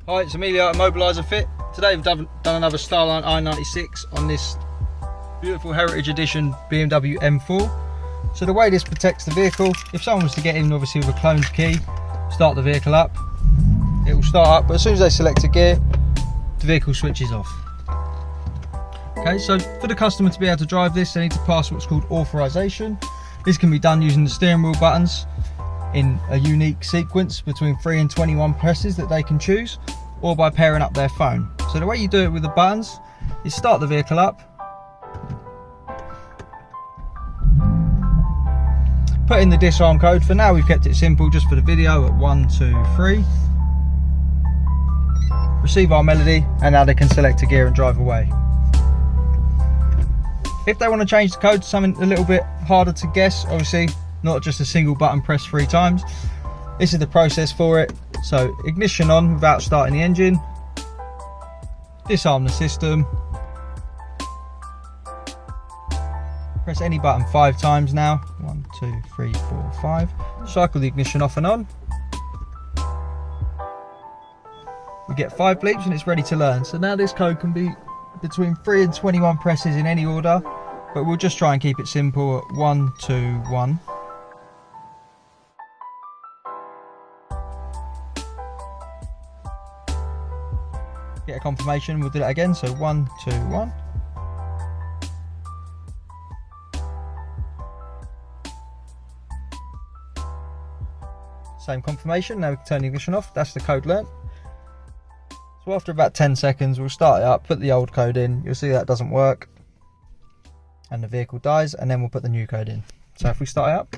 Hi, it's Immobiliser Fit. Today we've done another Starline i96 on this beautiful Heritage Edition BMW M4. So the way this protects the vehicle, if someone was to get in obviously with a cloned key, start the vehicle up, it will start up, but as soon as they select a gear, the vehicle switches off. Okay, so for the customer to be able to drive this, they need to pass what's called authorization. This can be done using the steering wheel buttons in a unique sequence between 3 and 21 presses that they can choose, or by pairing up their phone. So the way you do it with the buttons is start the vehicle up, put in the disarm code. For now we've kept it simple just for the video at 1, 2, 3. Receive our melody, and now they can select a gear and drive away. If they want to change the code to something a little bit harder to guess, obviously not just a single button press 3 times, this is the process for it. So ignition on without starting the engine, disarm the system, press any button 5 times now, 1, 2, 3, 4, 5, cycle the ignition off and on. We get 5 bleeps and it's ready to learn. So now this code can be between 3 and 21 presses in any order, but we'll just try and keep it simple at 1, 2, 1. Get a confirmation, we'll do that again, so 1, 2, 1. Same confirmation, now we can turn the ignition off, that's the code learnt. So after about 10 seconds we'll start it up, put the old code in, you'll see that doesn't work and the vehicle dies, and then we'll put the new code in. So if we start it up,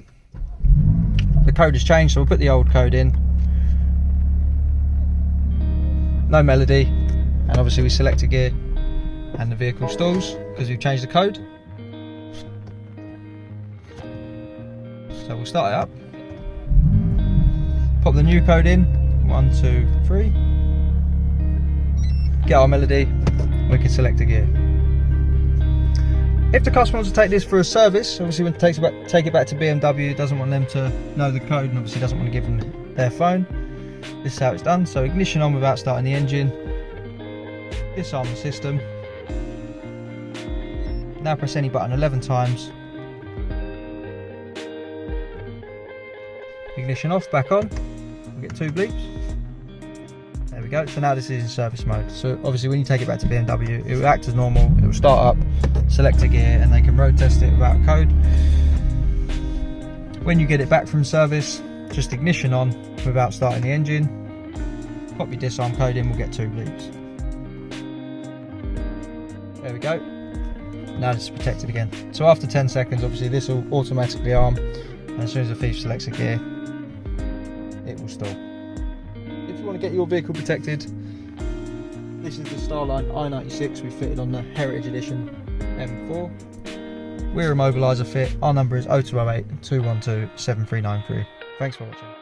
the code has changed, so we'll put the old code in, no melody, and obviously we select a gear and the vehicle stalls because we've changed the code. So we'll start it up, pop the new code in, 1, 2, 3. Get our melody, we can select a gear. If the customer wants to take this for a service, obviously when it take it back to BMW, doesn't want them to know the code and obviously doesn't want to give them their phone, this is how it's done. So ignition on without starting the engine, disarm the system, now press any button 11 times, ignition off, back on, we get 2 bleeps. There we go, so now this is in service mode. So obviously when you take it back to BMW, it will act as normal, it will start up, select a gear, and they can road test it without code. When you get it back from service, just ignition on without starting the engine, pop your disarm code in, we'll get 2 bleeps. There we go, now this is protected again. So after 10 seconds, obviously this will automatically arm, and as soon as the thief selects a gear, it will stall. If you want to get your vehicle protected, this is the Starline i96 we fitted on the Heritage Edition M4. We're Immobiliser Fit, our number is 0208 212 7393. Thanks for watching.